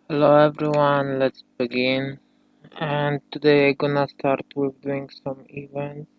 Hello everyone, let's begin. And today I'm gonna start with doing some events.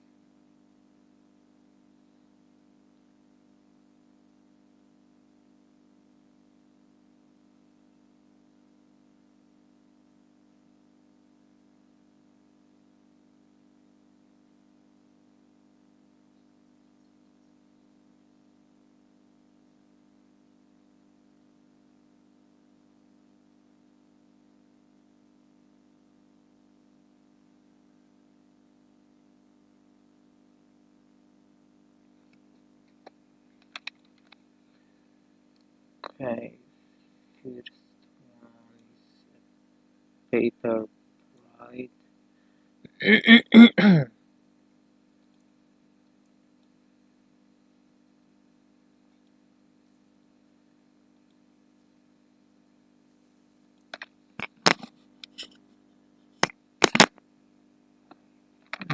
Okay, first one is paper pride.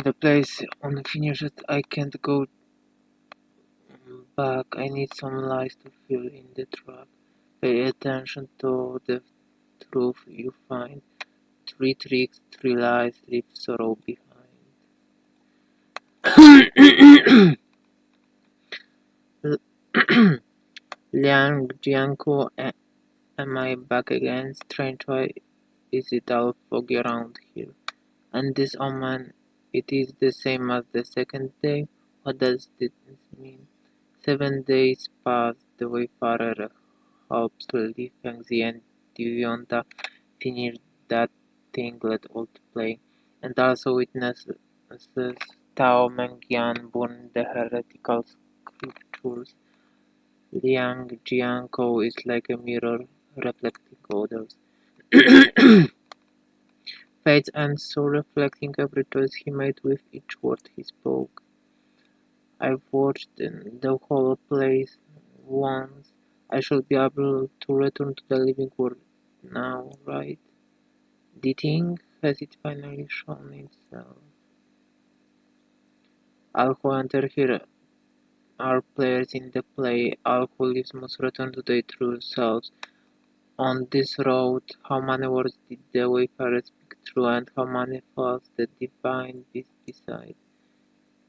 The place unfinished, I can't go back. I need some lies to fill in the trap. Pay attention to the truth you find. Three tricks, three lies, leave sorrow behind. Liang Jianko, am I back again? Strange, why is it all foggy around here? And this omen, it is the same as the second day? What does this mean? 7 days pass, the wayfarer hopes Li Fengzi and Dionda finish that thing let all to play, and also witnesses Tao Mengyan burn the heretical scriptures. Liang Jianko is like a mirror reflecting others' fates and so reflecting every choice he made with each word he spoke. I've watched the whole place once. I should be able to return to the living world now, right? The thing has it finally shown itself. All who enter here are players in the play. All who live must return to their true selves. On this road, how many words did the wayfarer speak true, and how many false the divine beast beside?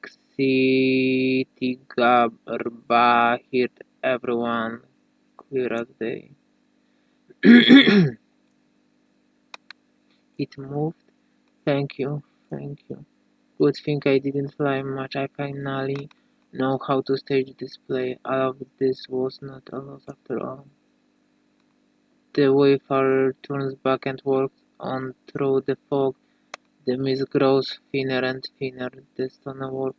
Ksitigarbha heard everyone clear as day. It moved. Thank you, thank you. Good thing I didn't fly much. I finally know how to stage display. All of this was not a loss after all. The wayfarer turns back and walks on through the fog. The mist grows thinner and thinner. The stonework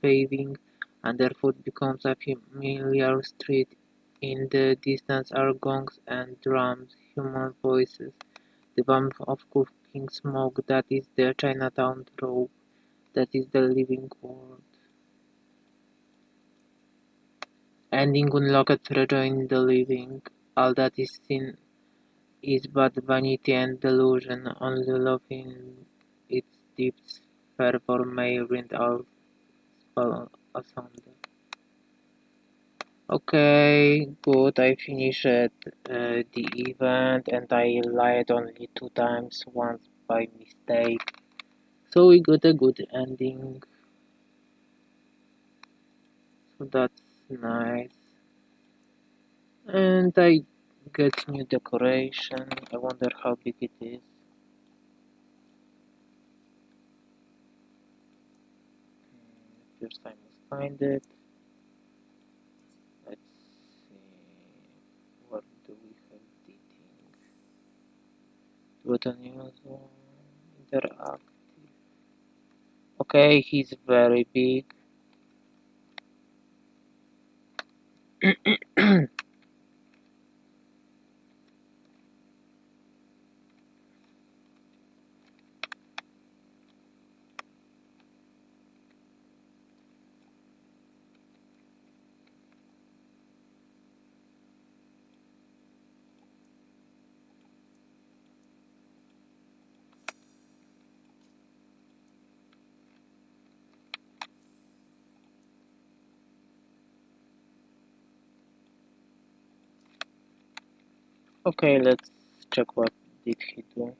paving underfoot becomes a familiar street. In the distance are gongs and drums, human voices, the bump of cooking smoke. That is the Chinatown trope. That is the living world. Ending unlocked treasure in the living. All that is seen is but vanity and delusion. Only love in its deepest fervor may rend all spell asunder. Okay, good. I finished the event and I lied only 2 times, once by mistake. So we got a good ending. So that's nice. And I get new decoration. I wonder how big it is. First I must find it. Let's see. Where do we have the thing? Button news interactive. Okay, he's very big. Okay, let's check what did he do.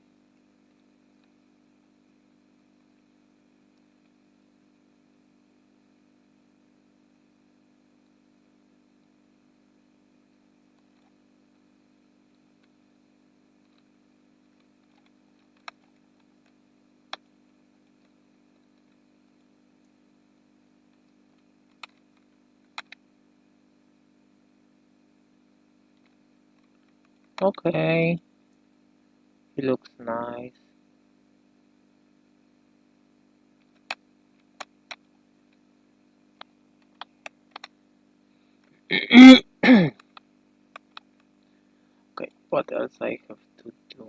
Okay, he looks nice. Okay, what else I have to do?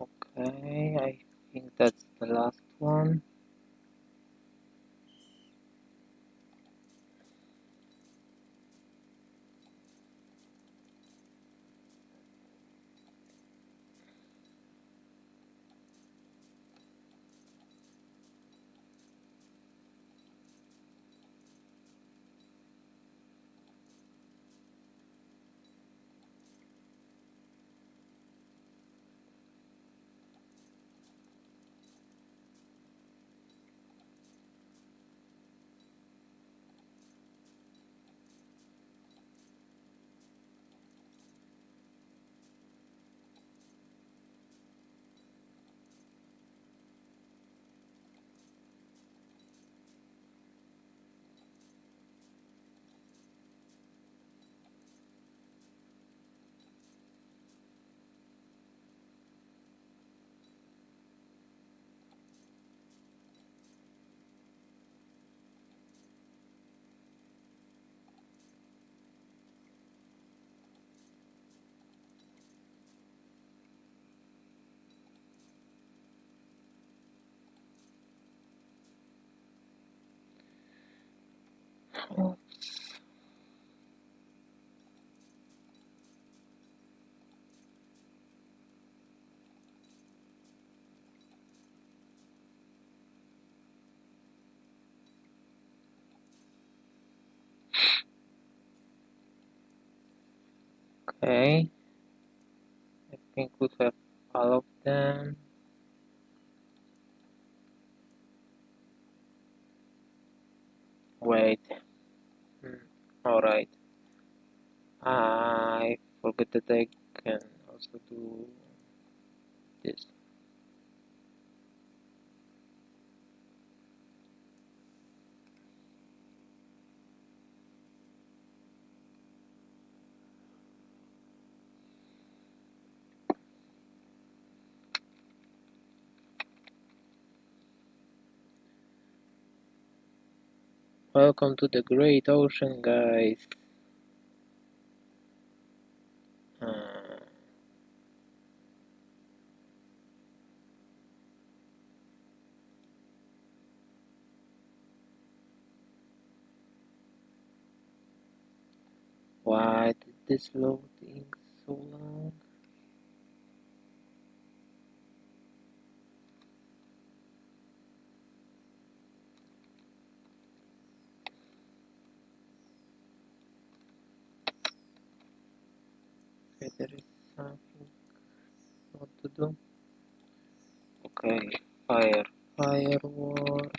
Okay, I think that's the last one. Okay, I think we have all of them. Wait, alright. I forgot that I can also do this. Welcome to the Great Ocean, guys. Uh, why did this loading so long? Okay, there is something what to do. Okay, firework.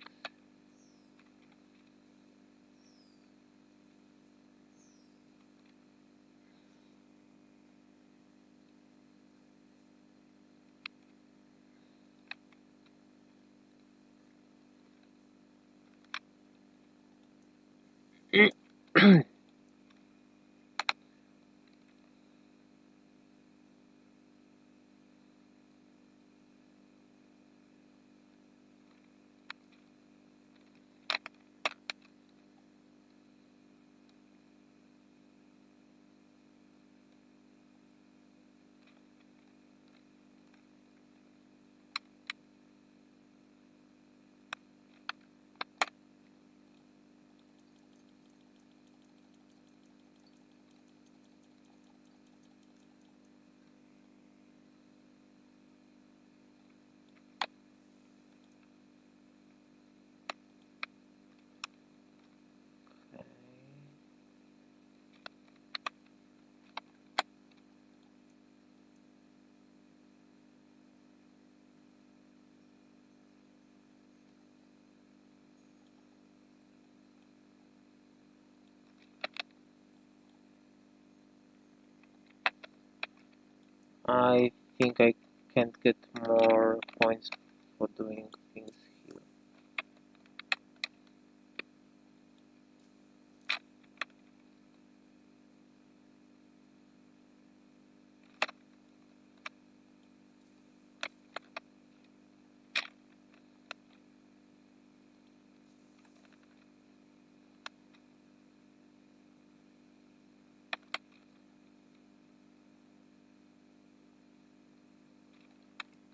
I think I can't get more points for doing things here.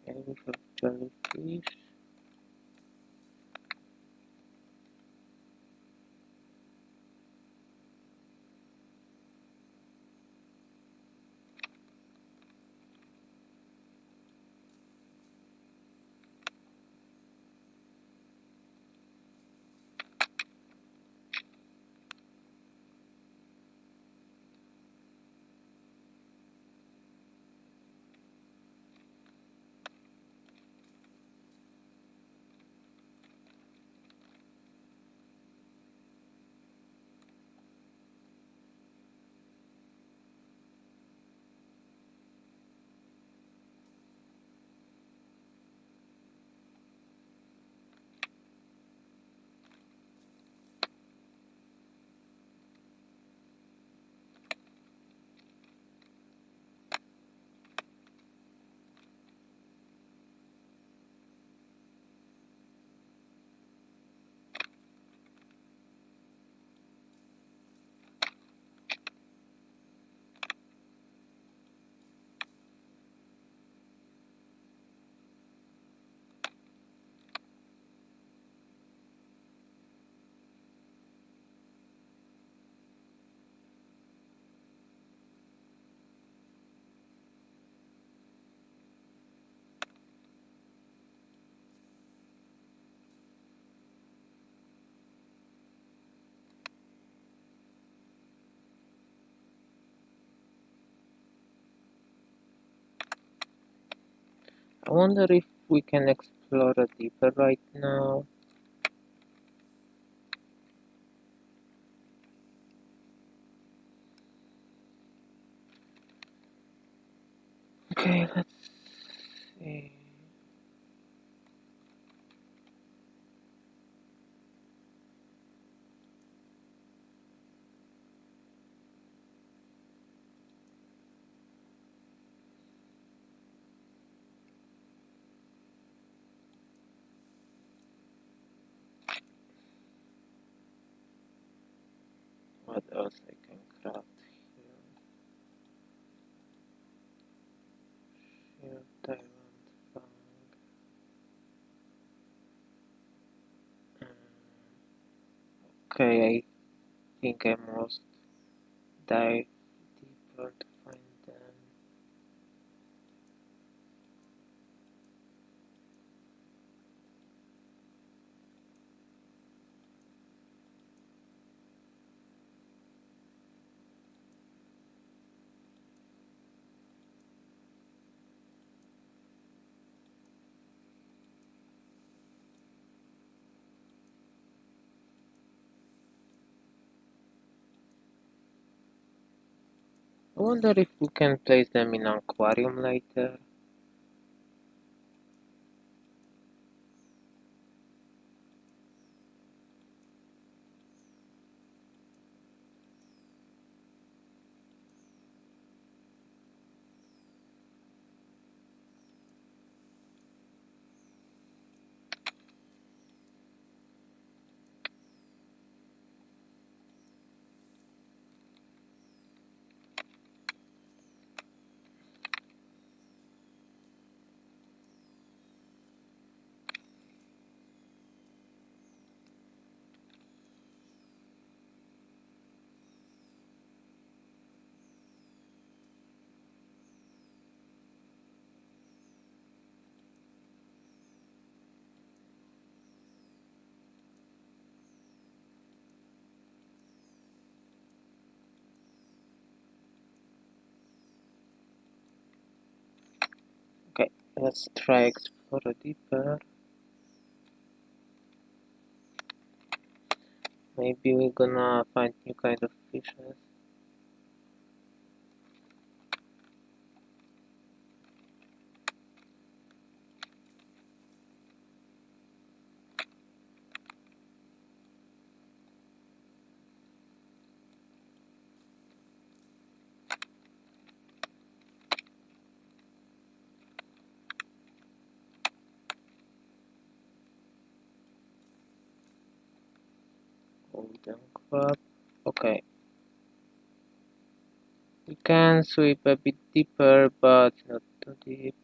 Okay, we have jellyfish. I wonder if we can explore it deeper right now. Okay, let's see. What else I can craft here? Diamond fang. Okay, I think I must dive deeper to find them. I wonder if we can place them in an aquarium later. Okay, let's try explore deeper. Maybe we're gonna find new kind of fishes. Golden crab. Okay, we can sweep a bit deeper, but not too deep.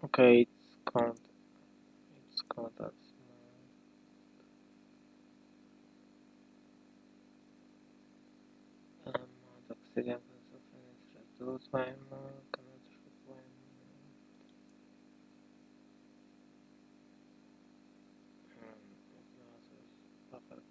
Okay, it's count as examples of an those by cannot shoot buffer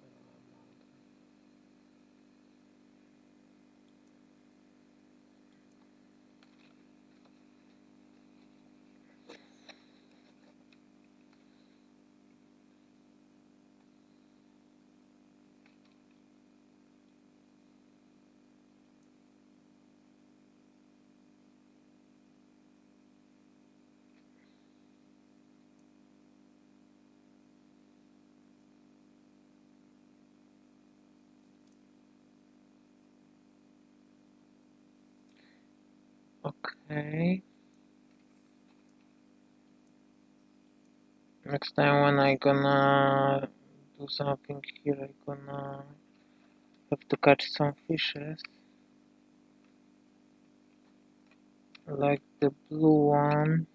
okay. Next time when I gonna do something here, I gonna have to catch some fishes. Like the blue one.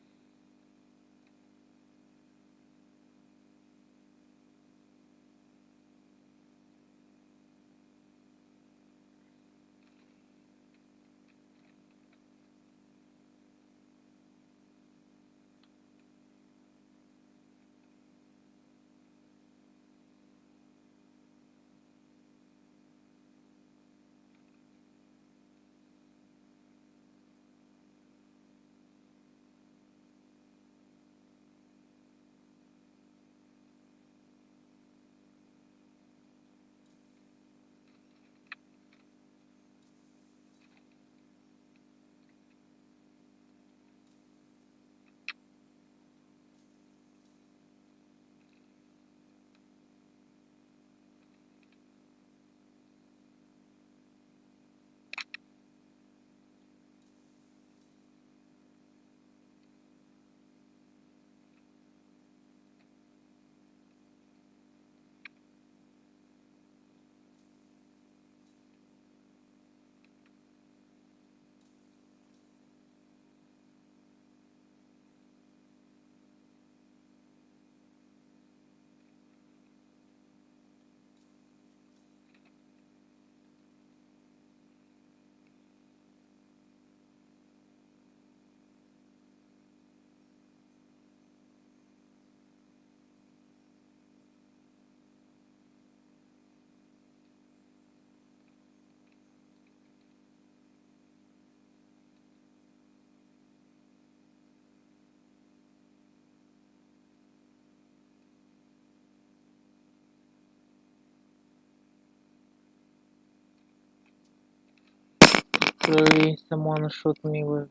Really, someone shoot me with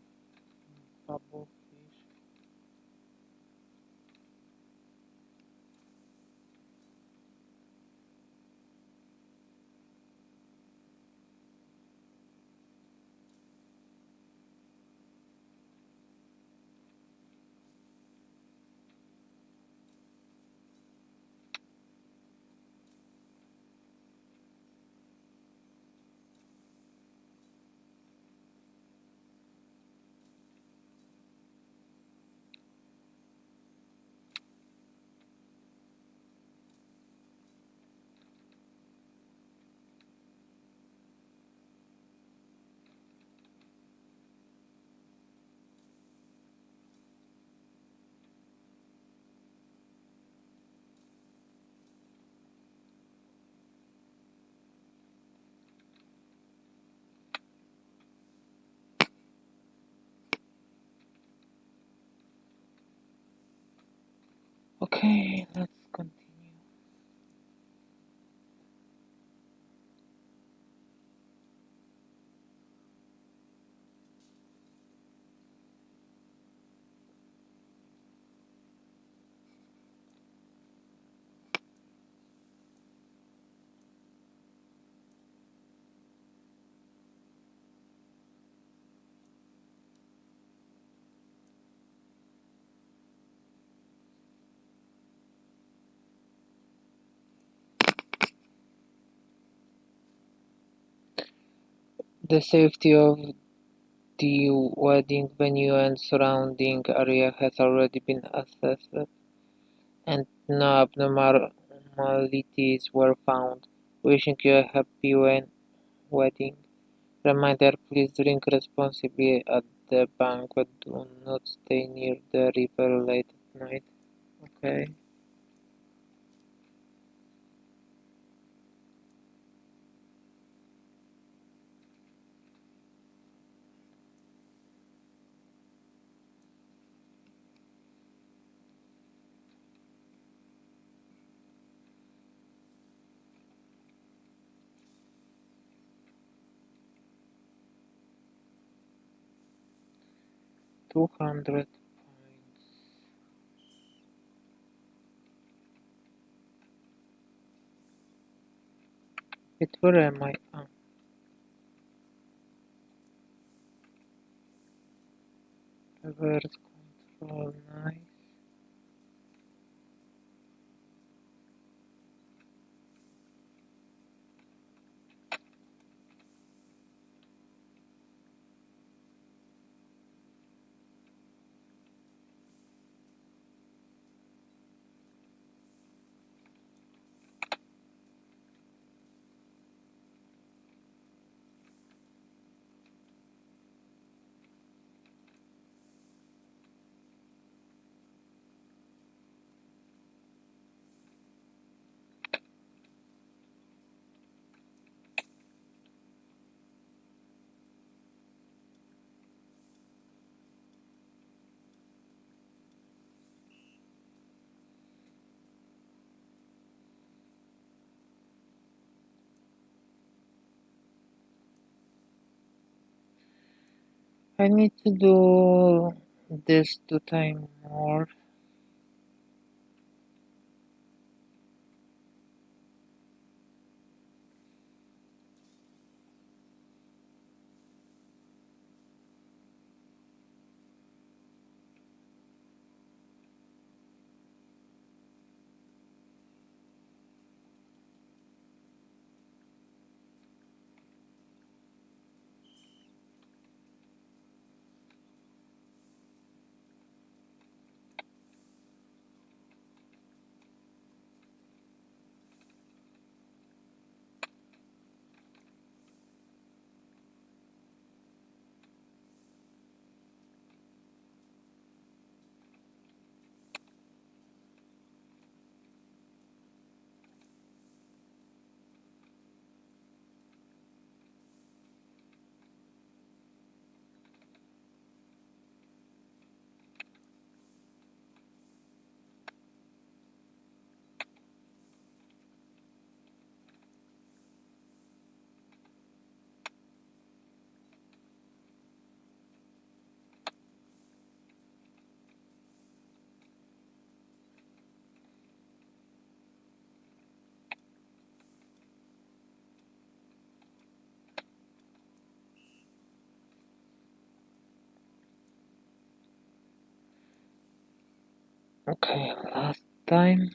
bubble fish. Okay, let's continue. The safety of The wedding venue and surrounding area has already been assessed, and no abnormalities were found. Wishing you a happy wedding. Reminder, please drink responsibly at the banquet. Do not stay near the river late at night. Okay. $200. Where am I? Reverse control. Nice. I need to do this 2 times more. Okay, last time.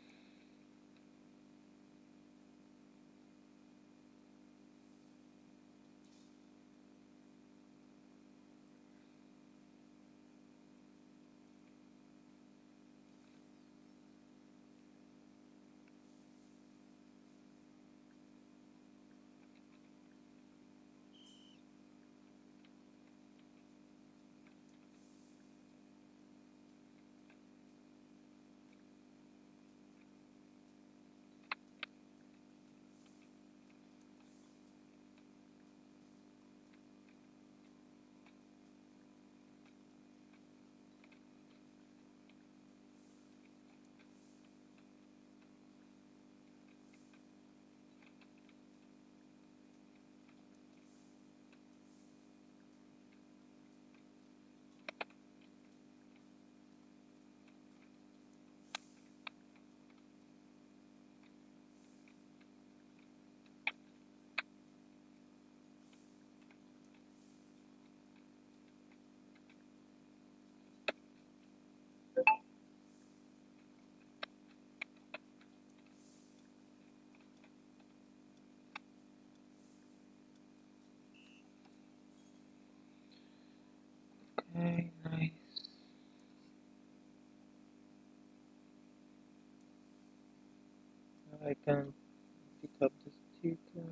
Okay, nice. I can pick up the sticker.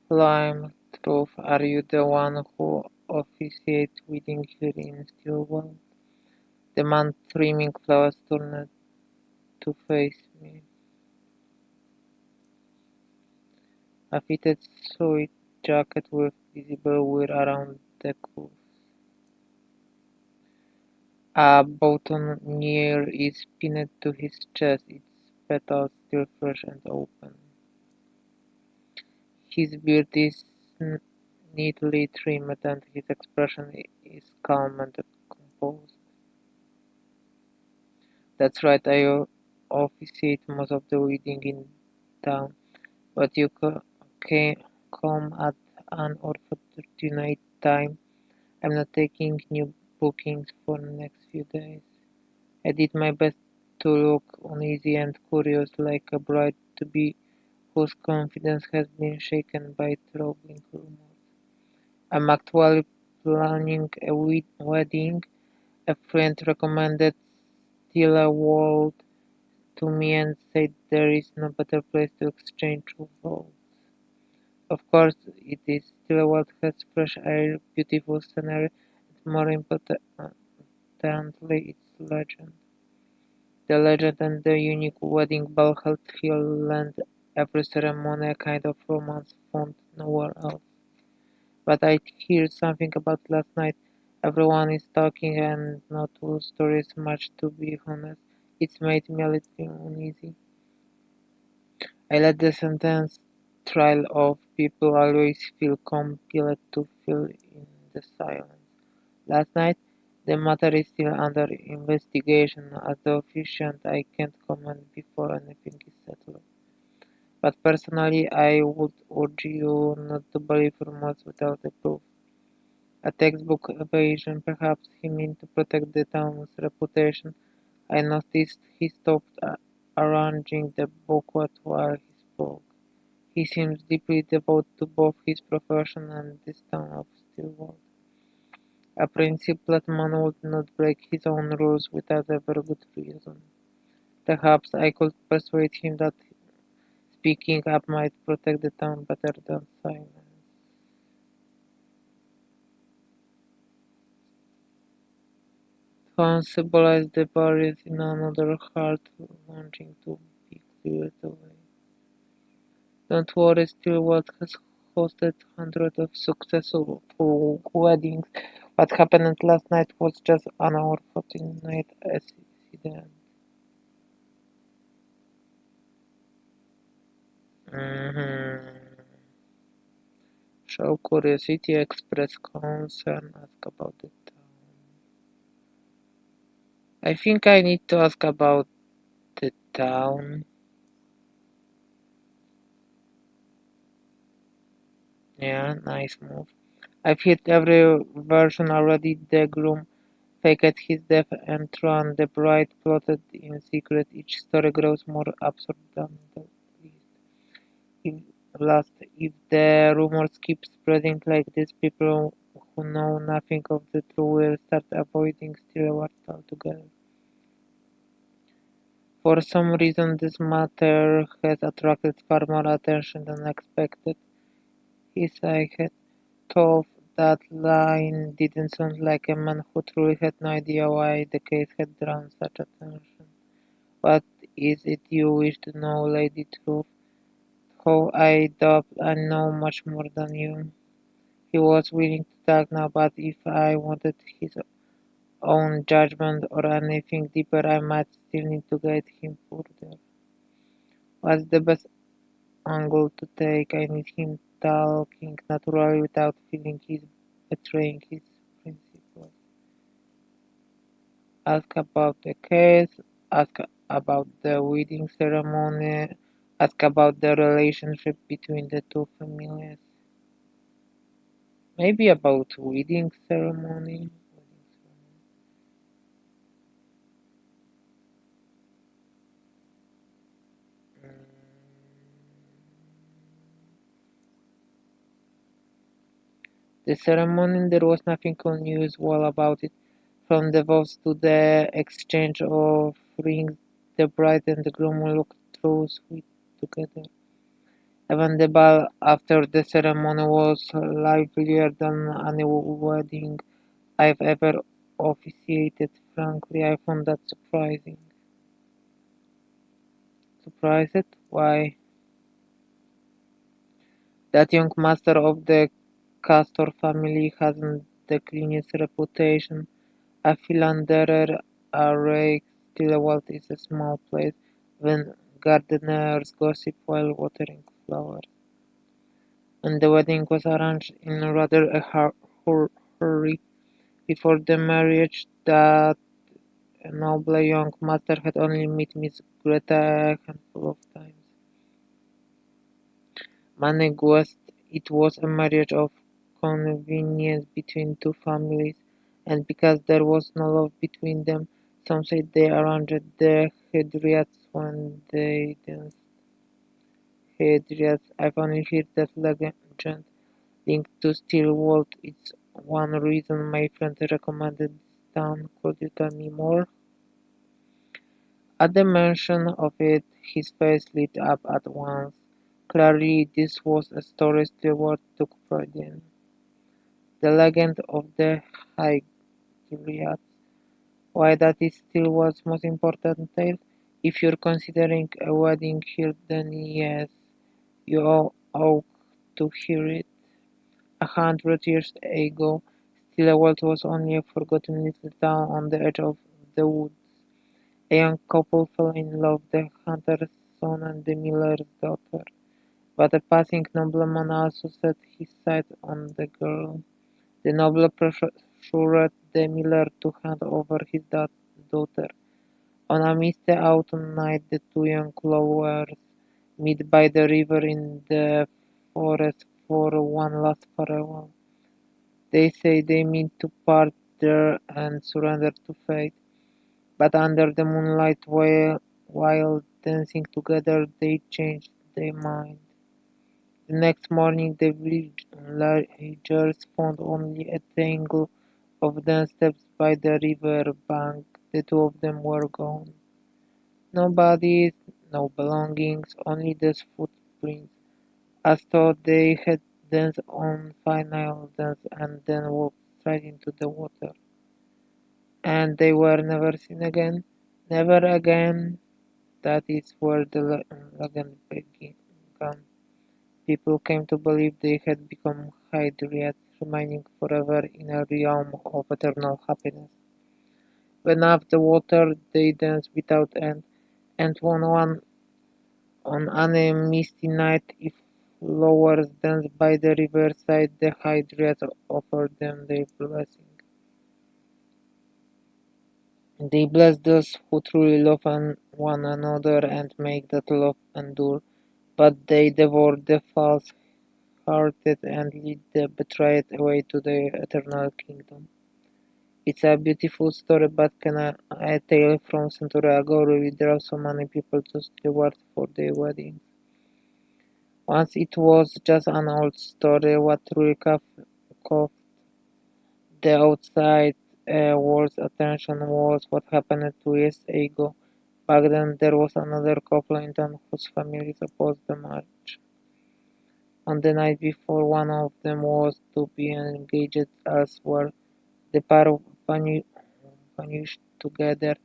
Climb Truth, are you the one who officiates wedding here in Stillwell? The man trimming flowers turned to face me. A fitted suede jacket with visible wear around the cuffs. A boutonniere is pinned to his chest, its petals still fresh and open. His beard is neatly trimmed and his expression is calm and composed. That's right, I officiate most of the wedding in town, but you can come at an opportune time. I'm not taking new bookings for the next few days. I did my best to look uneasy and curious, like a bride-to-be whose confidence has been shaken by troubling rumors. I'm actually planning a wedding. A friend recommended Stillwell to me and said there is no better place to exchange vows. Of course, it is Stillwell has fresh air, beautiful scenery, and more importantly, its legend. The legend and the unique wedding ball held here lend every ceremony a kind of romance found nowhere else. But I heard something about last night. Everyone is talking and not all stories much to be honest. It's made me a little uneasy. I let the sentence trail off. People always feel compelled to fill in the silence. Last night, the matter is still under investigation. As the officiant, I can't comment before anything is settled. But personally, I would urge you not to believe rumors without a proof. A textbook evasion, perhaps he meant to protect the town's reputation. I noticed he stopped arranging the bouquet while he spoke. He seems deeply devoted to both his profession and this town of Stillwater. A principled man would not break his own rules without a very good reason. Perhaps I could persuade him that speaking up might protect the town better than silence. Town symbolized the barriers in another heart longing to be cleared away. Don't worry, Stillwater has hosted hundreds of successful weddings. What happened last night was just an unfortunate accident. Mhm. Show curiosity, express concern, ask about the town. I think I need to ask about the town. Yeah, nice move. I've hit every version already. The groom faked his death and ran. The bride plotted in secret. Each story grows more absurd than the if, if the rumors keep spreading like this, people who know nothing of the truth will start avoiding Stillwater altogether. For some reason, this matter has attracted far more attention than expected. His eye had told that line didn't sound like a man who truly had no idea why the case had drawn such attention. What is it you wish to know, Lady Truth? How I doubt I know much more than you. He was willing to talk now, but if I wanted his own judgment or anything deeper, I might still need to guide him further. What's the best angle to take? I need him talking naturally without feeling he's betraying his principles. Ask about the case, ask about the wedding ceremony, ask about the relationship between the two families. Maybe about wedding ceremony. The ceremony, there was nothing unusual about it, from the vows to the exchange of rings. The bride and the groom looked through sweet together. Even the ball after the ceremony was livelier than any wedding I've ever officiated. Frankly, I found that surprising. Surprised? Why? That young master of the Castor family hasn't the cleanest reputation. A philanderer, a rake, Stillwater is a small place when gardeners gossip while watering flowers. And the wedding was arranged in rather a hurry. Before the marriage, that noble young master had only met Miss Greta a handful of times. Amongus, it was a marriage of convenience between two families, and because there was no love between them, some said they arranged the Hadrians when they danced. Hadrians, I've only heard that legend linked to Stillwater. It's one reason my friend recommended this town. Could you tell me more? At the mention of it, his face lit up at once. Clearly, this was a story Stewart took pride in. The legend of the Hygriads. Why that is Stewart's most important tale? If you're considering a wedding here, then yes, you ought to hear it. 100 years ago, Stillwater was only a forgotten little town on the edge of the woods. A young couple fell in love, the hunter's son and the miller's daughter. But a passing nobleman also set his sights on the girl. The noble pressured the miller to hand over his daughter. On a misty autumn night, the two young lovers meet by the river in the forest for one last farewell. They say they mean to part there and surrender to fate, but under the moonlight, while dancing together, they change their mind. The next morning, the villagers found only a tangle of them steps by the river bank. The two of them were gone. No bodies, no belongings, only those footprints, as though they had danced on final dance and then walked straight into the water. And they were never seen again. Never again. That is where the legend began. People came to believe they had become Hydriads, remaining forever in a realm of eternal happiness. When off the water, they danced without end, and on a misty night, if flowers danced by the riverside, the Hydriads offered them their blessing. They bless those who truly love one another and make that love endure, but they devour the false-hearted and lead the betrayed away to their eternal kingdom. It's a beautiful story, but can a tale from century ago really draw so many people to Stewart for their wedding? Once it was just an old story. What truly caught the outside world's attention was what happened 2 years ago. Back then, there was another couple in town whose families opposed the marriage. On the night before one of them was to be engaged elsewhere, the pair vanished together.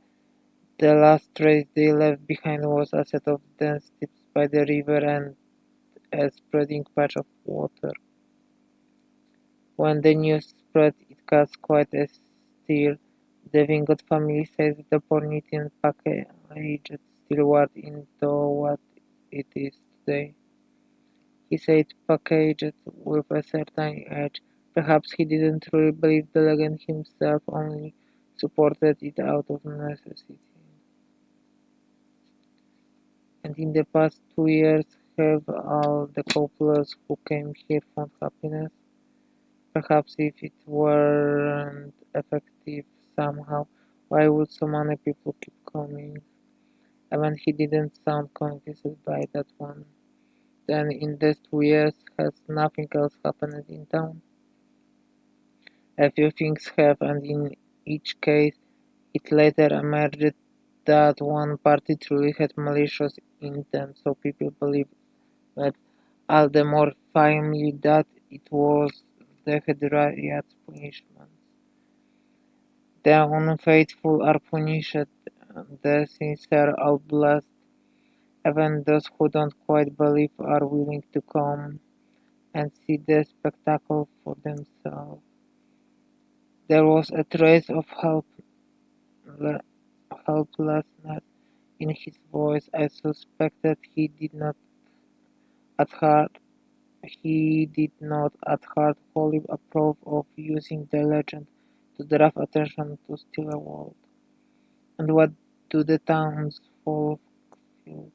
The last trace they left behind was a set of dense tips by the river and a spreading patch of water. When the news spread, it caused quite a stir. The Vingot family says the Pornitian packaged Stillwater into what it is today. He said packaged with a certain edge. Perhaps he didn't really believe the legend himself, only supported it out of necessity. And in the past 2 years, have all the couples who came here found happiness? Perhaps if it weren't effective somehow, why would so many people keep coming? Even he didn't sound convinced by that one. Then in these 2 years, has nothing else happened in town? A few things have, and in each case it later emerged that one party truly had malicious intent, so people believed it all the more firmly that it was the Hedariot's punishment. The unfaithful are punished, the sincere are blessed. Even those who don't quite believe are willing to come and see the spectacle for themselves. There was a trace of helplessness in his voice. I suspected at heart he did not at heart wholly approve of using the legend to draw attention to still a world. And what do the townsfolk feel?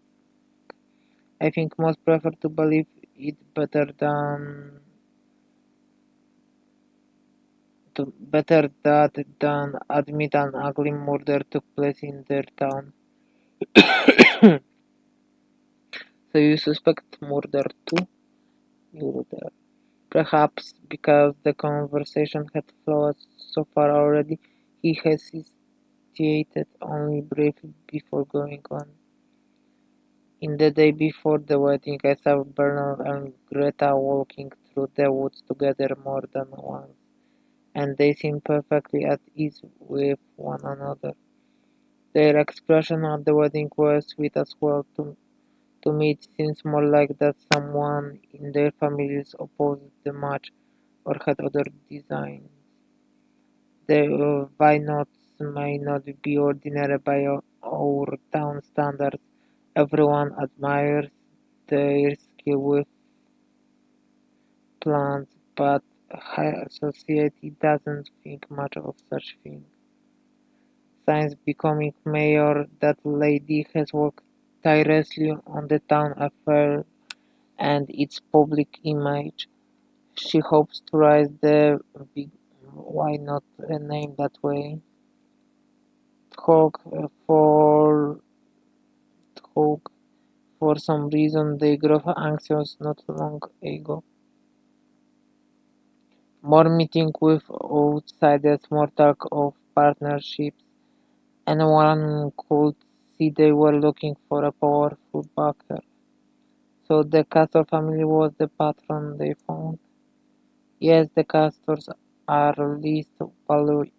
I think most prefer to believe it better that than admit an ugly murder took place in their town. So you suspect murder too? You were there. Perhaps because the conversation had flowed so far already, he hesitated only briefly before going on. In the day before the wedding, I saw Bernard and Greta walking through the woods together more than once, and they seemed perfectly at ease with one another. Their expression at the wedding was sweet as well. To me, it seems more like that someone in their families opposed the match or had other designs. The Wynotts may not be ordinary by our town standards. Everyone admires their skill with plants, but high society doesn't think much of such things. Since becoming mayor, that lady has worked tirelessly on the town affair and its public image. She hopes to raise the big, why not name that way? Talk talk for some reason they grew anxious not long ago. More meeting with outsiders, more talk of partnerships. Anyone could see they were looking for a powerful backer. So the Castor family was the patron they found. Yes, the Castors are least valued.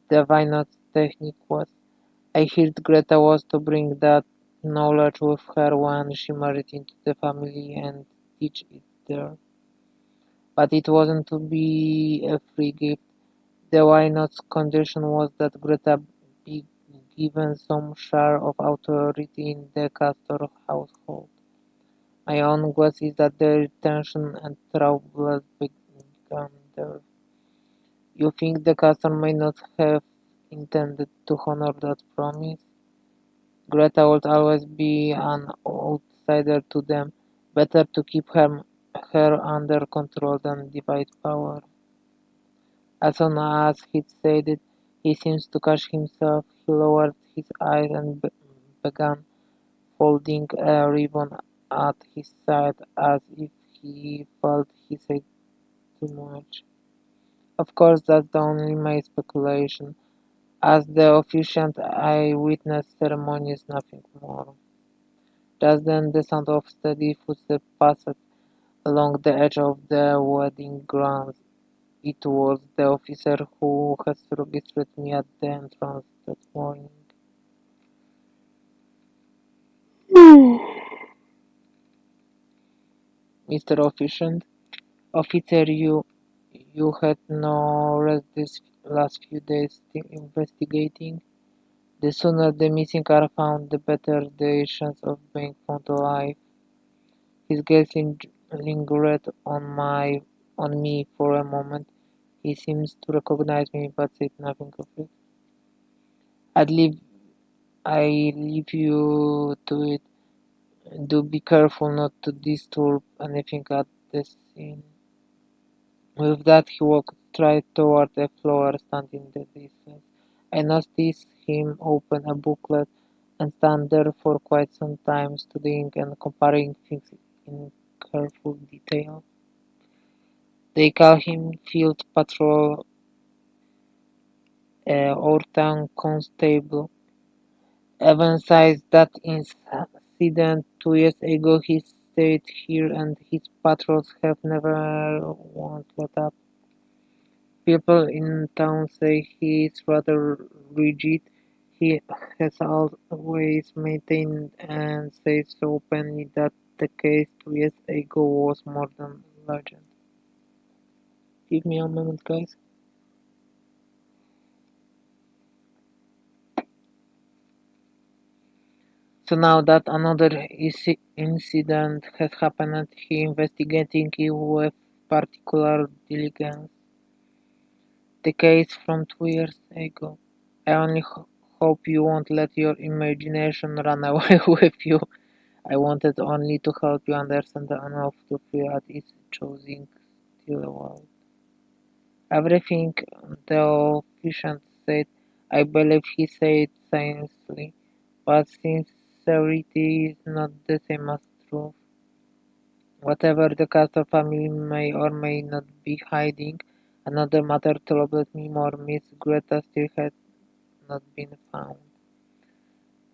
The Vinot technique was. I heard Greta was to bring that knowledge with her when she married into the family and teach it there. But it wasn't to be a free gift. The Vinot's condition was that Greta be given some share of authority in the Castor household. My own guess is that the tension and troubles began there. You think the Castor may not have intended to honor that promise? Greta would always be an outsider to them. Better to keep her under control than divide power. As soon as he'd said it, he seemed to catch himself. He lowered his eyes and began folding a ribbon at his side as if he felt he said too much. Of course, that's only my speculation. As the officiant, I witnessed ceremonies, nothing more. Just then the sound of steady footsteps passed along the edge of the wedding grounds. It was the officer who had registered me at the entrance that morning. Mr. Officer, you had no rest these last few days investigating. The sooner the missing are found, the better the chance of being found alive. His gaze lingered on me for a moment. He seems to recognize me, but said nothing of it. I'd leave, I leave you to it. Do be careful not to disturb anything at the scene. With that, he walked straight toward a flower stand in the distance. I noticed him open a booklet and stand there for quite some time, studying and comparing things in careful detail. They call him Field Patrol or Town Constable. Evans says that incident 2 years ago he stayed here and his patrols have never once let up. People in town say he is rather rigid. He has always maintained and says so openly that the case 2 years ago was more than legend. Give me a moment, guys. So now that another incident has happened, he investigating it with particular diligence. The case from 2 years ago. I only hope you won't let your imagination run away with you. I wanted only to help you understand enough to feel at ease choosing still a world. Everything the officiant said, I believe he said sincerely, but sincerity is not the same as truth. Whatever the Castle family may or may not be hiding, another matter troubled me more. Miss Greta still had not been found.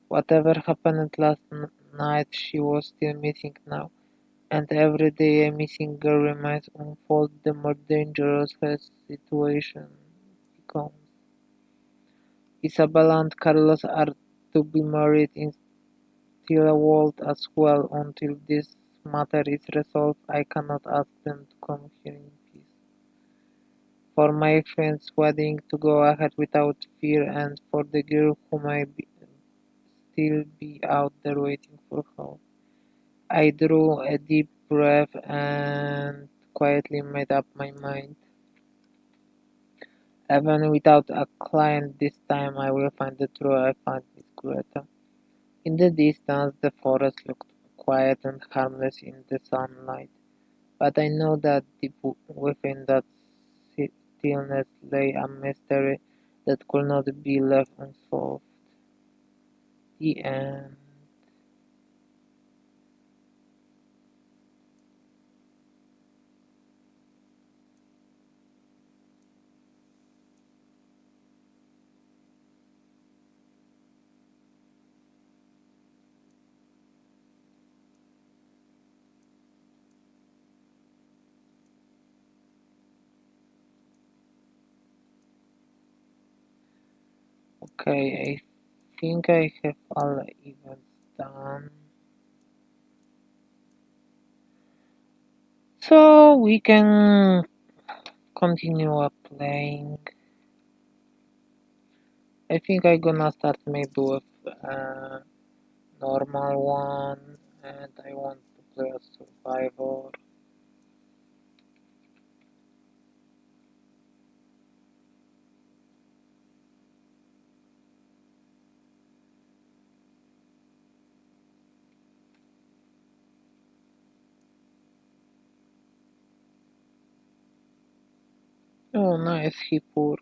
Whatever happened last night, she was still missing now, and every day a missing girl remains unfold, the more dangerous her situation becomes. Isabella and Carlos are to be married in Stillworld as well. Until this matter is resolved, I cannot ask them to come here in peace. For my friend's wedding to go ahead without fear, and for the girl who still be out there waiting for help. I drew a deep breath and quietly made up my mind. Even without a client this time, I will find the truth. I found Miss Greta. In the distance, the forest looked quiet and harmless in the sunlight, but I know that deep within that stillness lay a mystery that could not be left unsolved. The end. Okay, I think I have all events done. So we can continue playing. I think I'm gonna start maybe with a normal one, and I want to play a survivor. Oh, nice, he pours.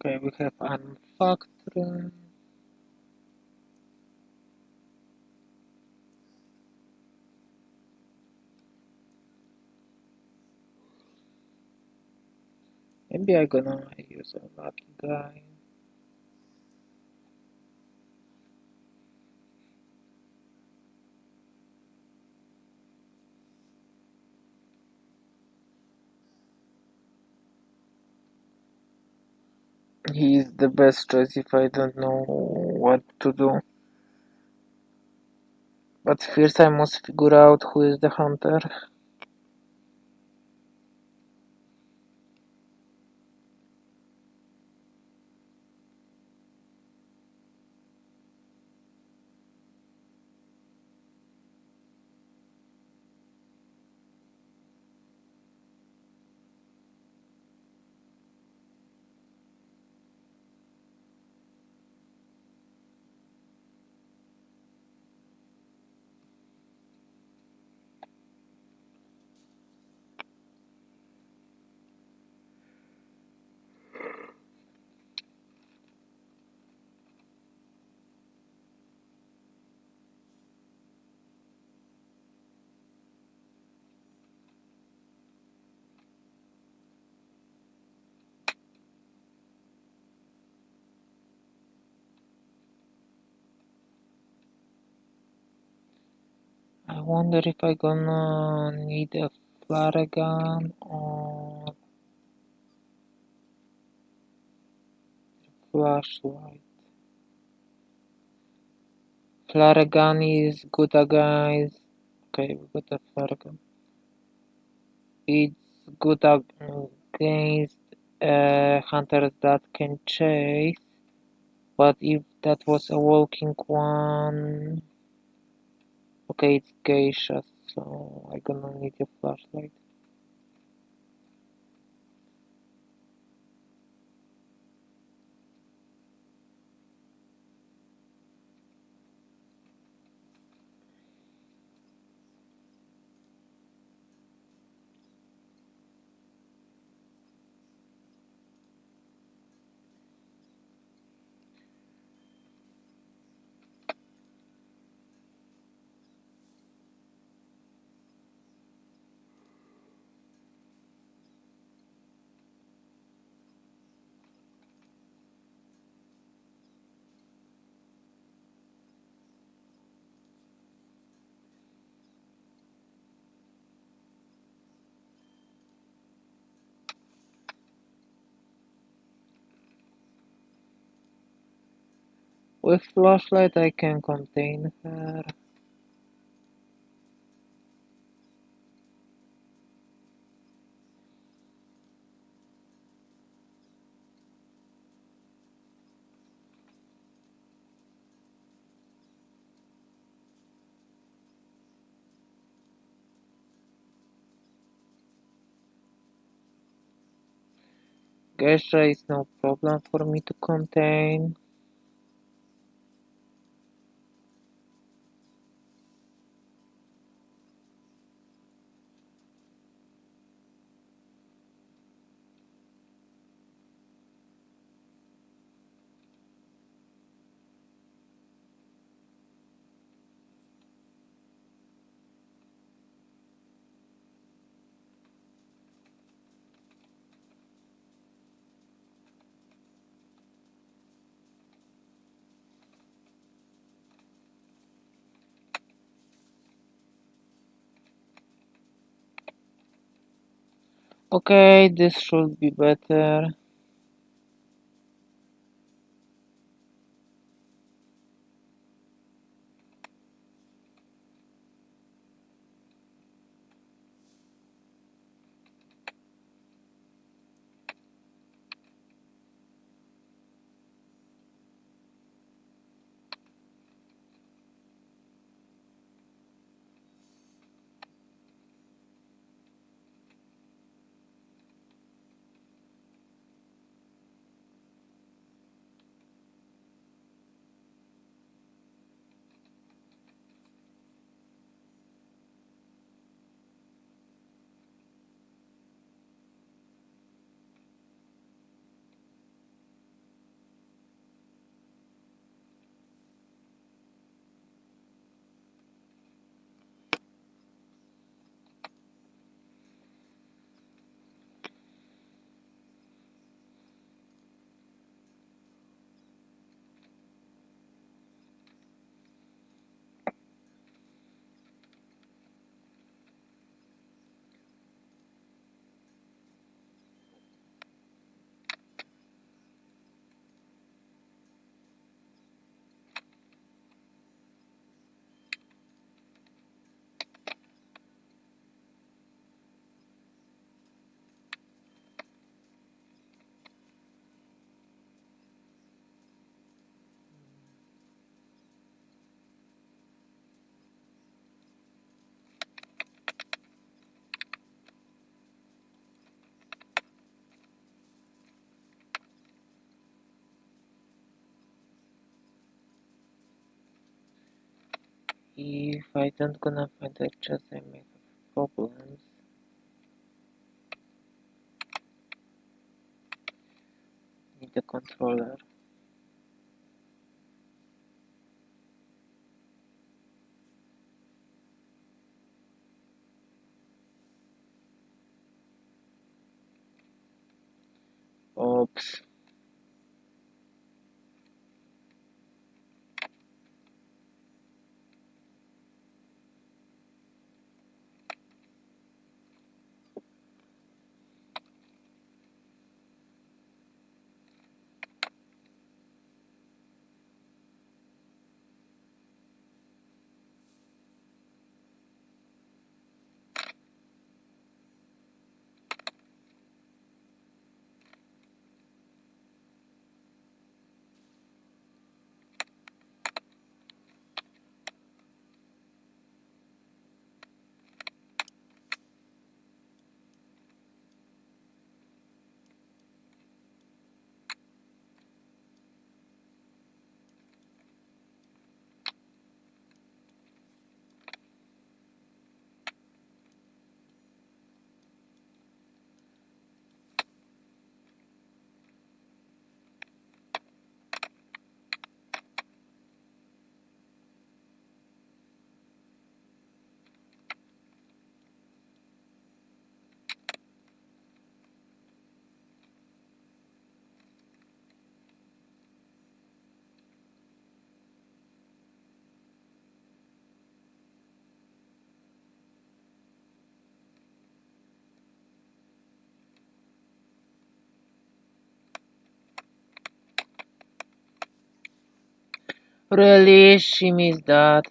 Okay, we have Unfactory. Maybe I gonna use a lucky guy. He is the best choice if I don't know what to do. But first I must figure out who is the hunter. I wonder if I gonna need a flare gun or flashlight. Flare gun is good, guys. Okay, we got a flare gun. It's good against hunters that can chase, but if that was a walking one, okay, it's geisha, so I gonna need a flashlight. With flashlight I can contain her. Geisha is no problem for me to contain. Okay, this should be better. If I don't gonna find the chest, I may have problems. Need the controller. Oops. Really? She missed that?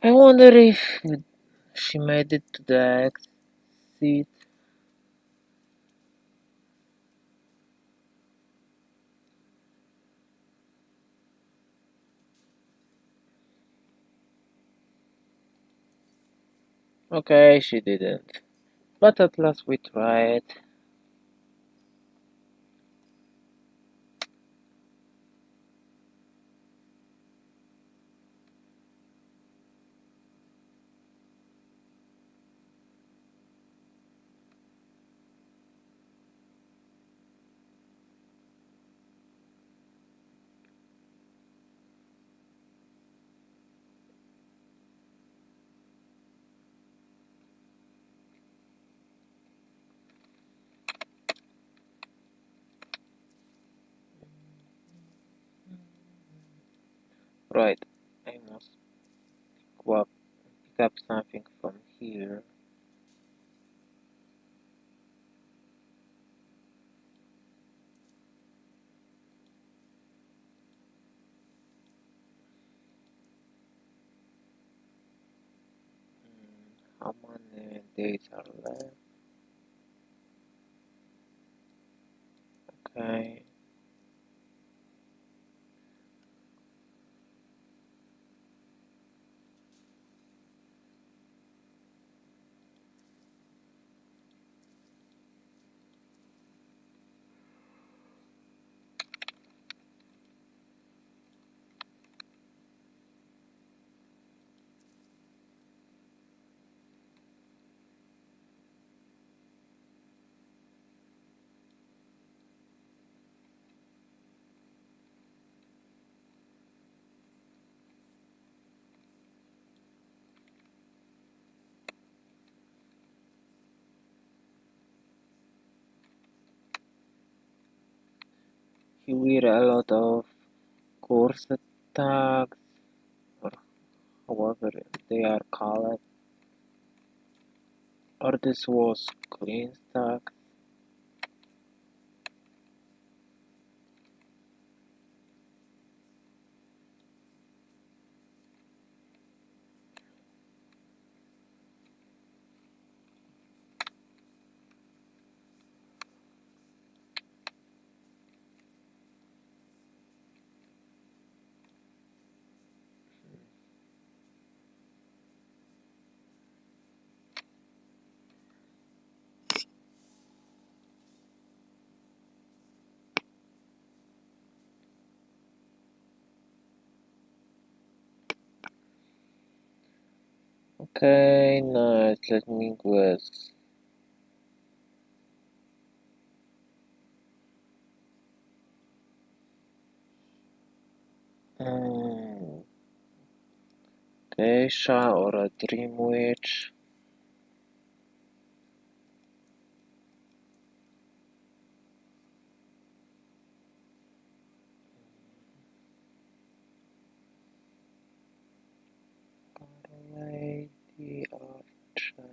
I wonder if she made it to the exit. Okay, she didn't. But at last we tried. Right, I must pick up something from here. How many days are left? Okay. Here were a lot of course attacks, or however they are called, or this was clean stack. Okay, nice. Let me guess. Geisha or a dream witch. Lady Archer.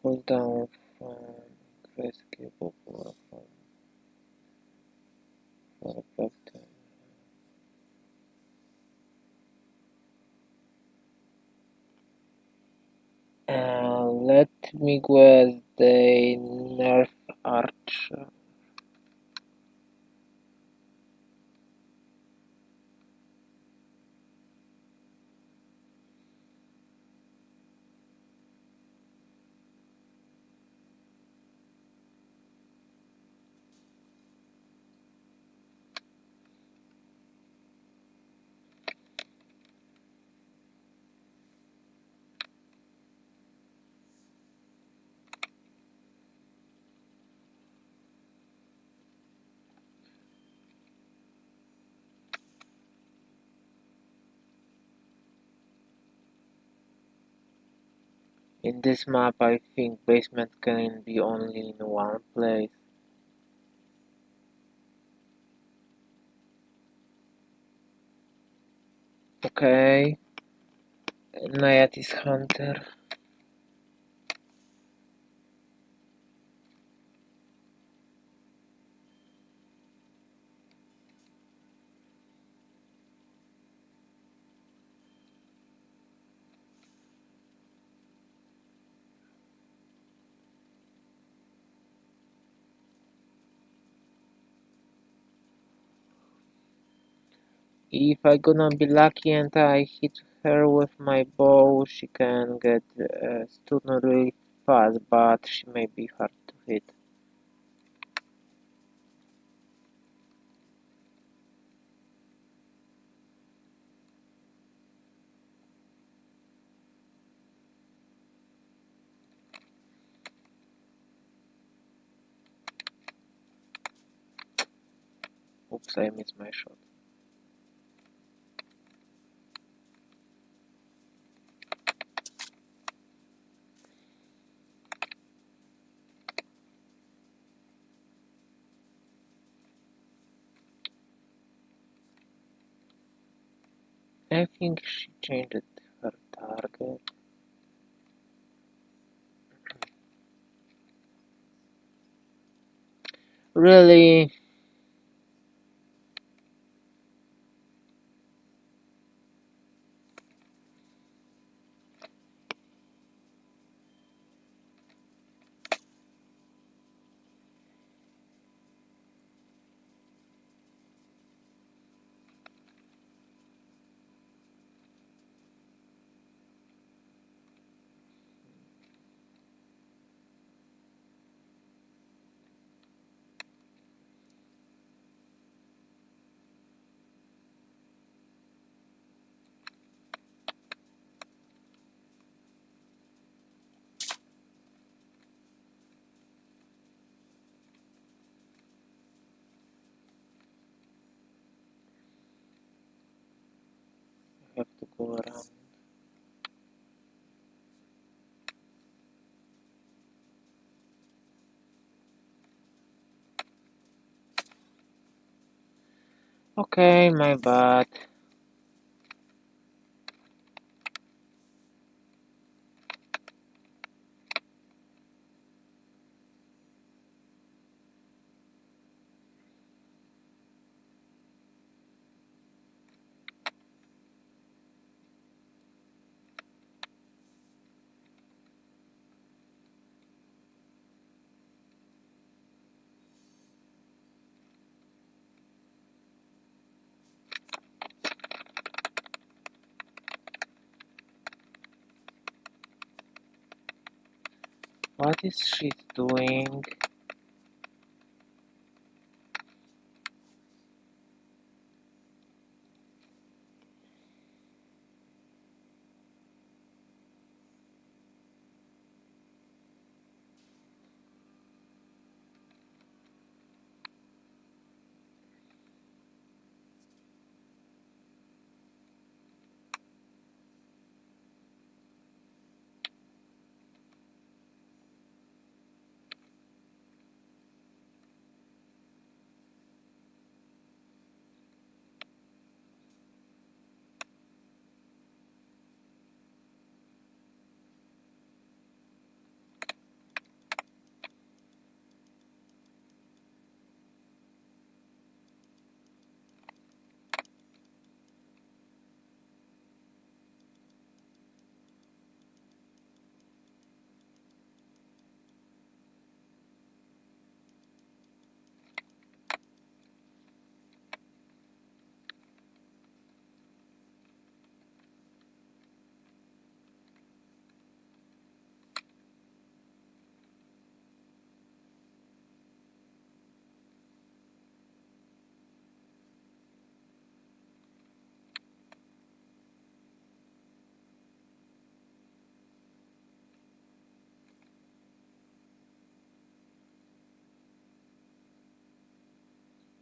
Cooldown from rescue popular for effect. Let me guess, they nerf Archer. In this map, I think basement can be only in one place. Okay. Nayat is Hunter. If I gonna be lucky and I hit her with my bow, she can get stunned really fast, but she may be hard to hit. Oops, I missed my shot. I think she changed her target. Really? I have to go around. Okay, my bad. What is she doing?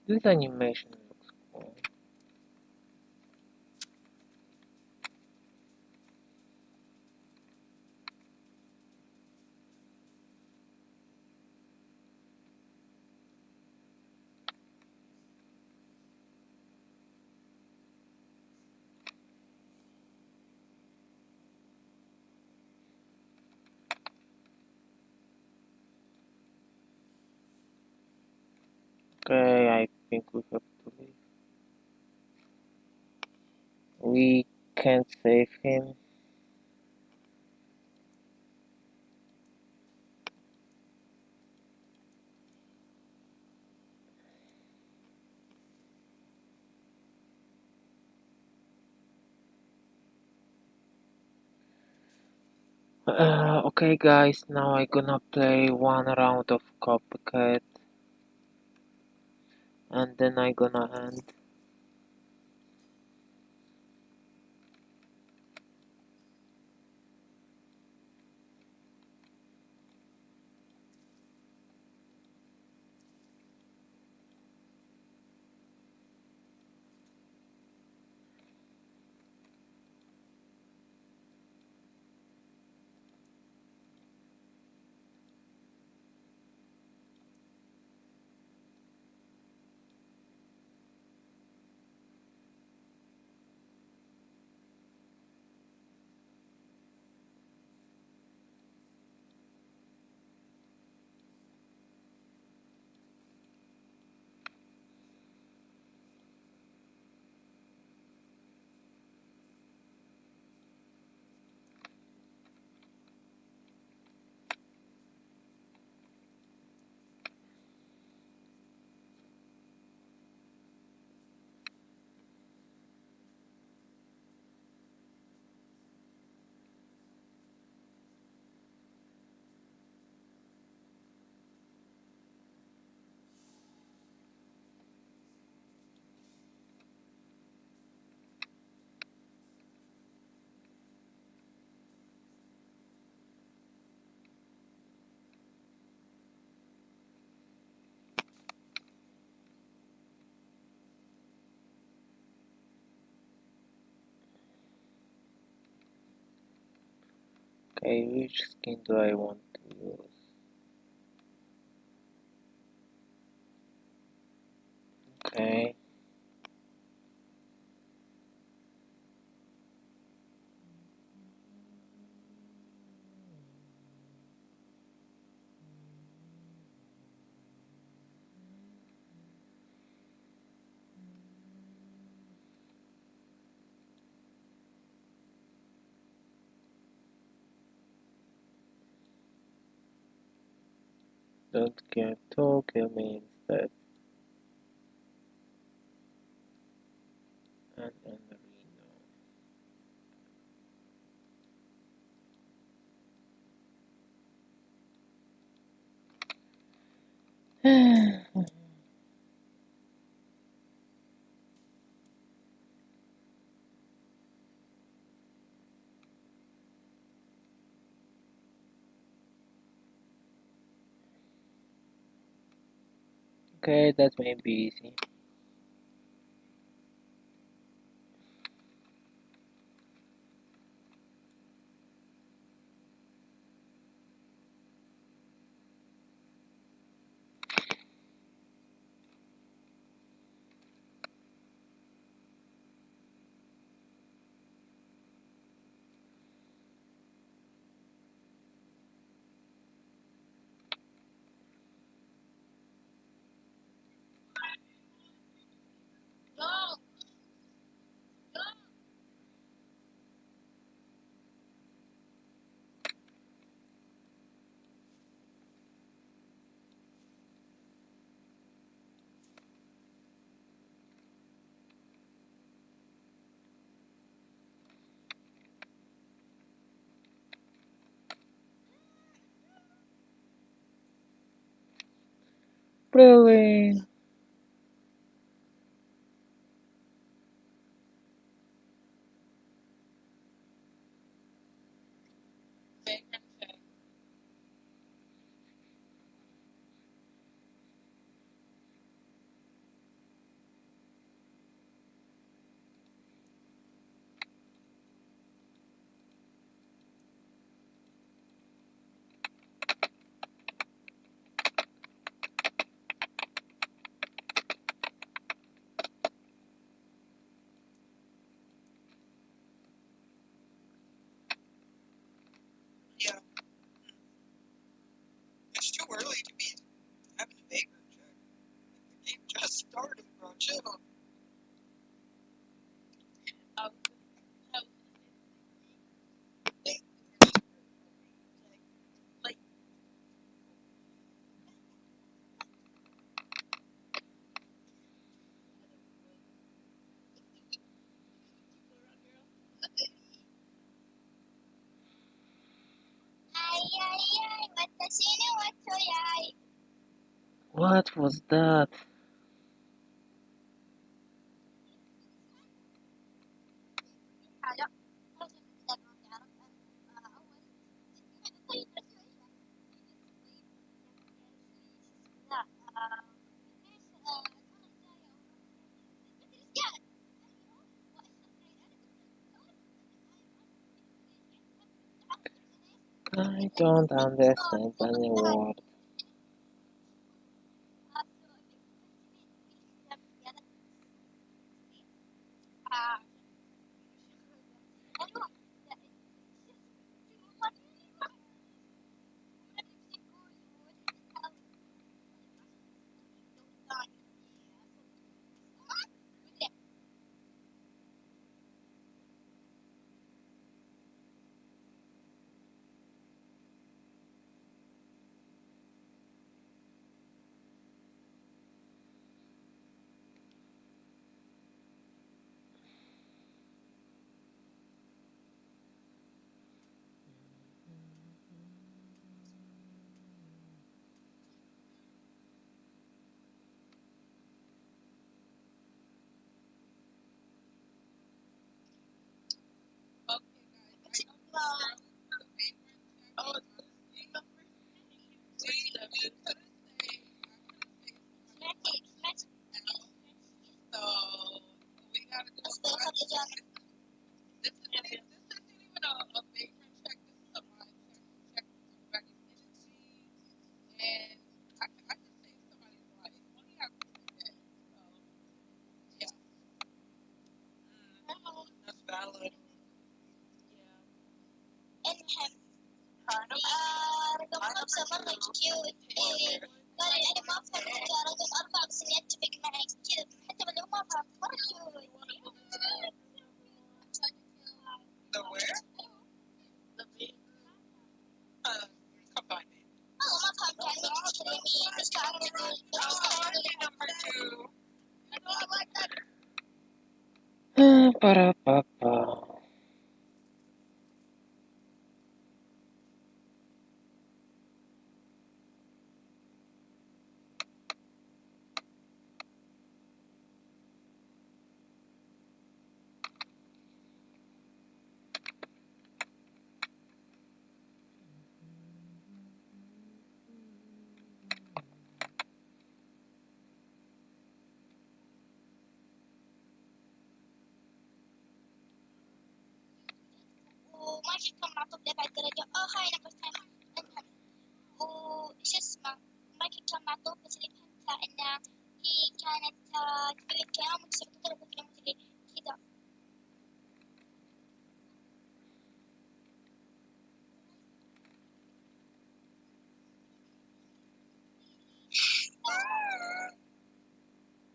This animation looks cool. Okay, I think we have to leave. We can't save him. Okay guys, now I'm gonna play one round of Copycat and then I'm gonna end. Okay, which skin do I want to use? Okay. Don't care to kill me instead. And Reno. Okay, that may be easy. Really? Yeah, it's too early to be having a background check. The game just started, bro. Chill. What was that? I don't understand any word. That's valid. The where? Combine it. Number two. Ba-da-ba-ba.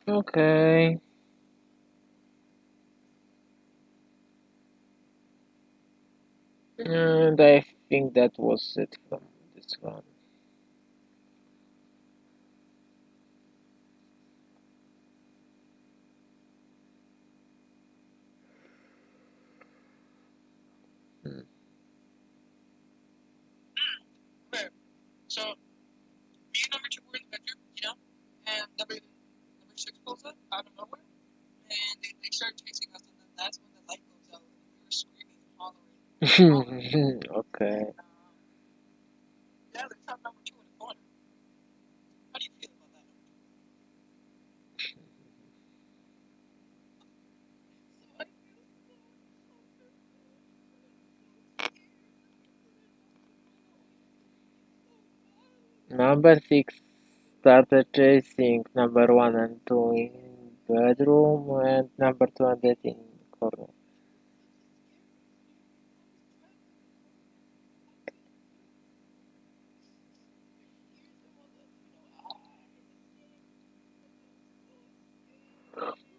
Okay. And I think that was it from this one. Hmm. Okay, so me and number two were in the bedroom, and number six pulls up out of nowhere, and they started chasing us, and then that's when the light goes out, and we were screaming and hollering. Okay. And, yeah, they found number two in the corner. How do you feel about that, number two? So I feel Number 6 started chasing number 1 and 2 in bedroom and number 2 and 8 in corner.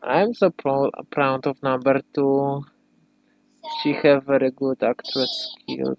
I'm so proud of number 2. She have very good actress skills.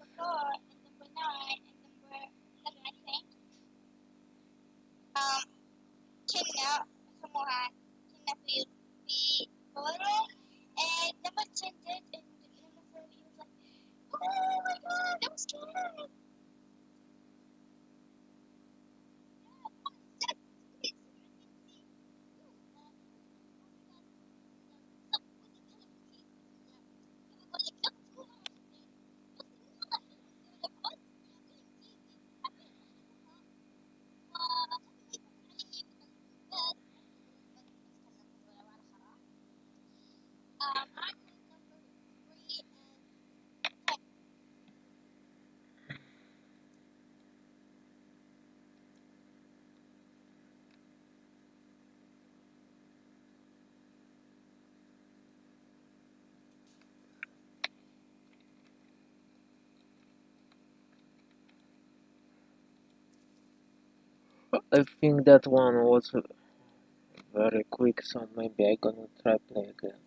I think that one was very quick, so maybe I gonna try play again.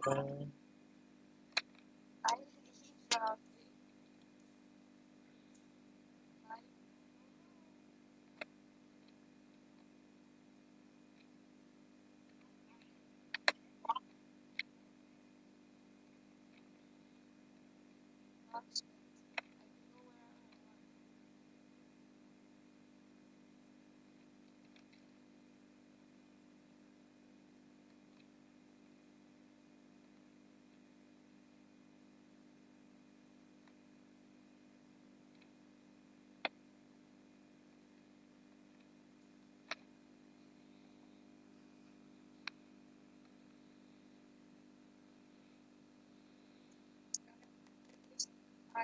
I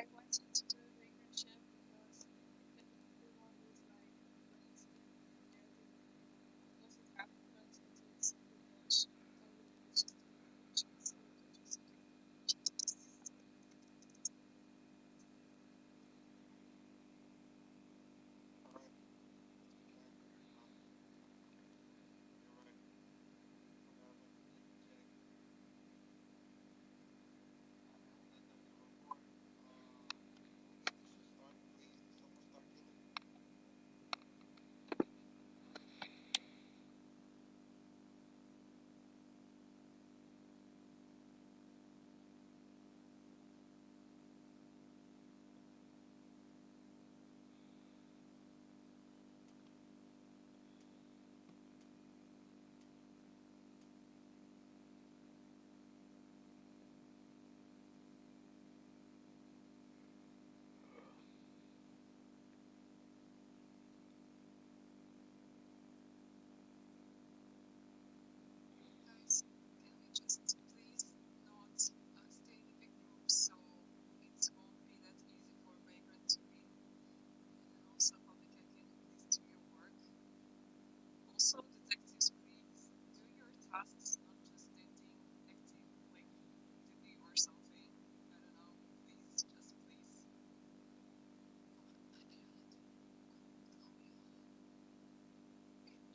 wanted to do the internship because technically one is like friends and most of having friends because pretty much totally used to just guys, can we just please not stay in a big group so it won't be that easy for Vagrant to win and also public I can please do your work. Also detectives please do your tasks, not just standing acting like duty or something. I don't know, please, just please.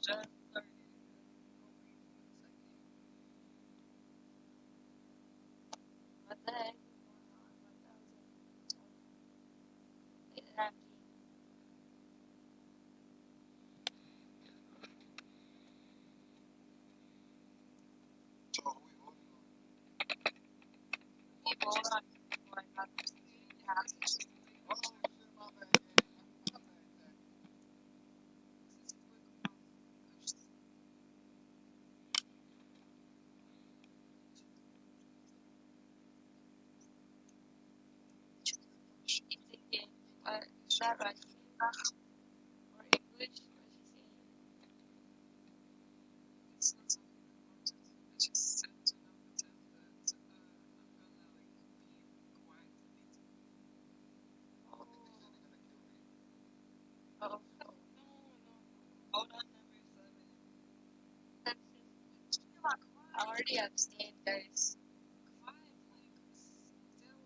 Just started. What the heck is going on? 1000. People are like not understanding tasks. It's a game. Is that Russian or English? What she's saying? It's not something important. I just said to know that I'm gonna like be quiet a bit. Oh. Oh. No. Hold on, number 7. That's just. I already abstained, guys. Quiet, like still with you.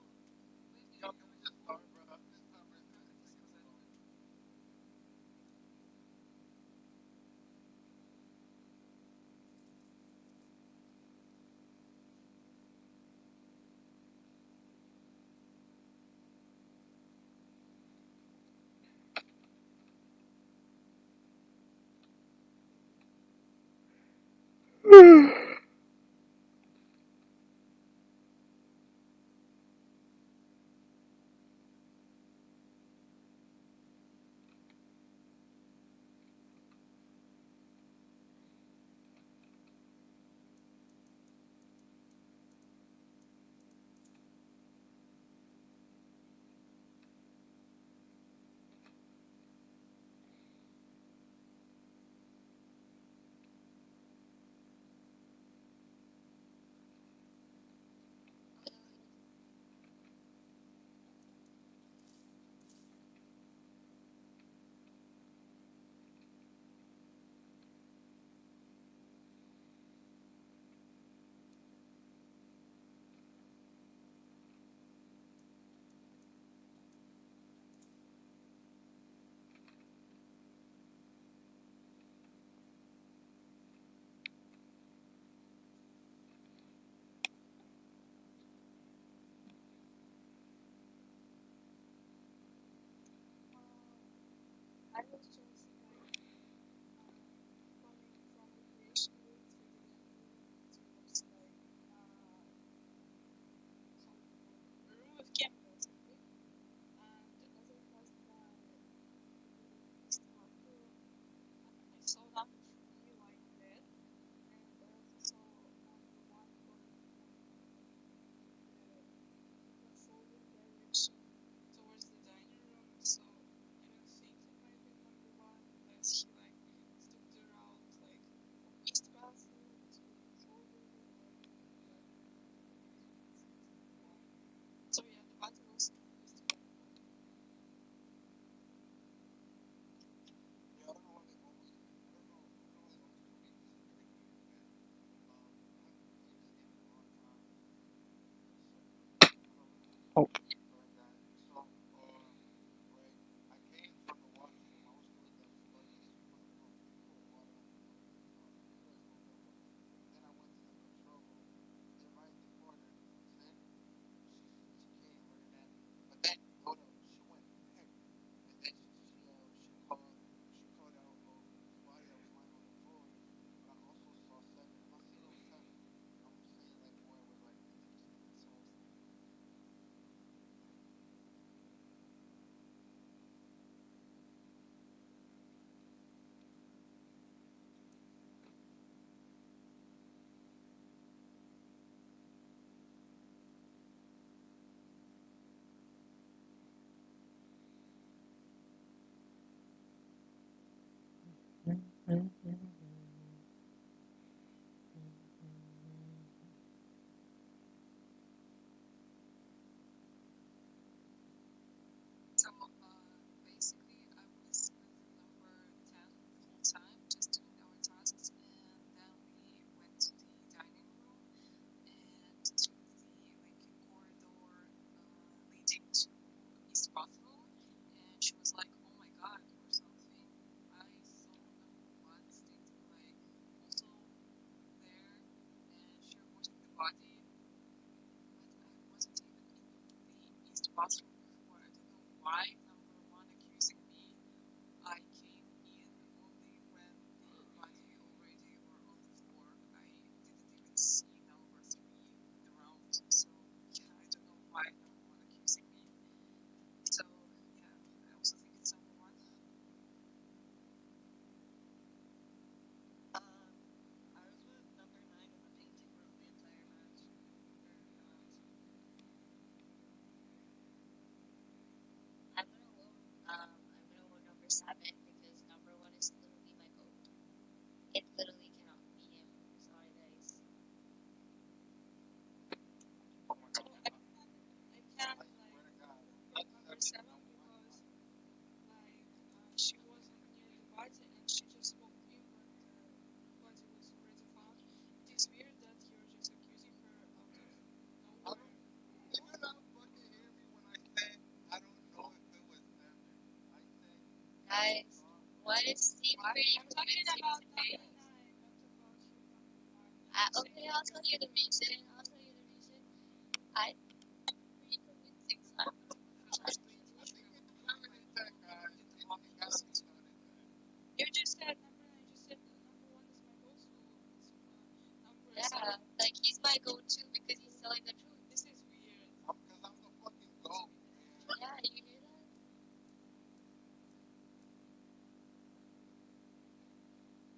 So basically, I was number 10 the whole time, just doing our tasks, and then we went to the dining room and to the corridor leading to East Buffalo, and she was like, "Oh my God," or something. I saw number one standing also there, and she reported the body, but I wasn't even in the East Buffalo before. I don't know why number one accusing me. I came in only when the body already were on the floor. I didn't even see number three around. So yeah, I don't know why number one accusing me. So yeah, I also think it's number one. I was with number nine in the painting room the entire match. I'm gonna vote. I'm gonna vote number seven because number one is literally my goat. It literally cannot be him. Sorry, guys. I can't vote number seven because she wasn't near the body and she just walked in when the body was already found. It is weird that you're just accusing her out of nowhere. Guys, what is Steve pretty convincing today? Okay, I'll tell you the reason. I pretty convincing, so I'm gonna you just said number nine. You just said number one is my go-to. Number yeah, like he's my go-to because he's telling the truth. This is weird. Yeah, you hear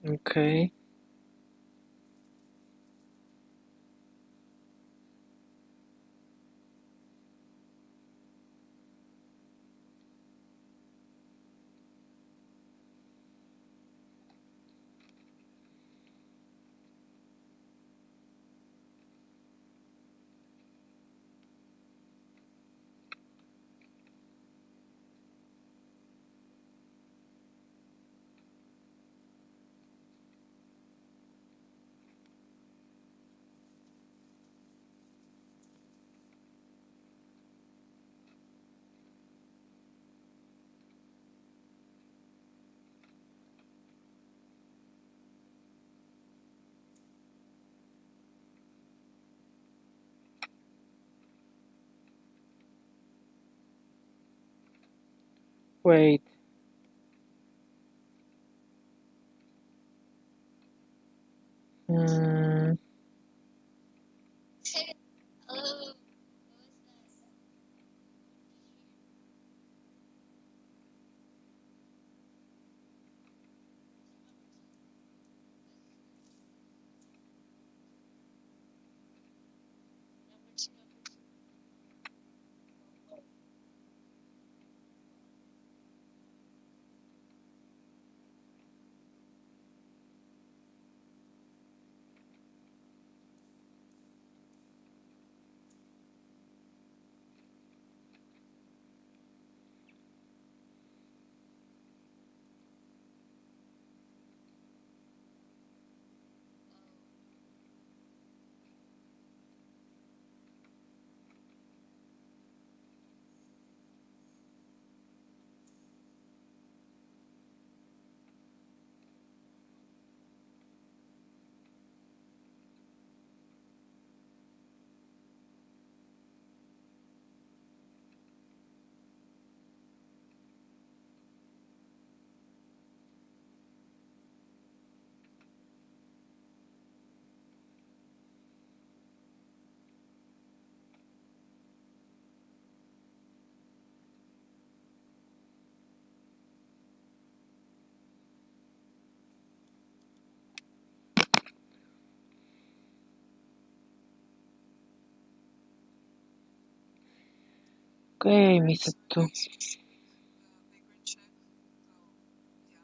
that? Okay. Wait. Hmm. Oh, number two. Okay, I missed it too. Background check. So yeah.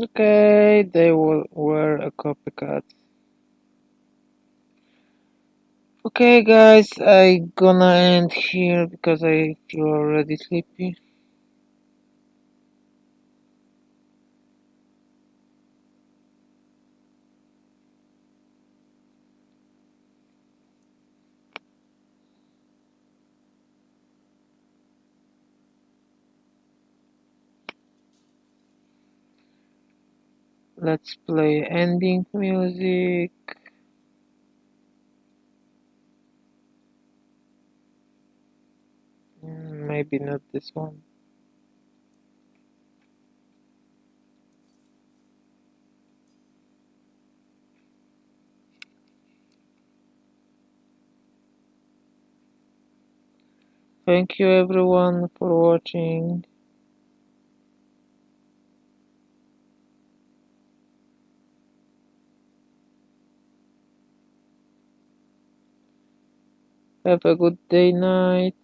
Okay, they were a copycat. Okay, guys, I gonna end here because I feel already sleepy. Let's play ending music. Maybe not this one. Thank you everyone for watching. Have a good day, night.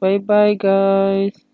Bye bye, guys.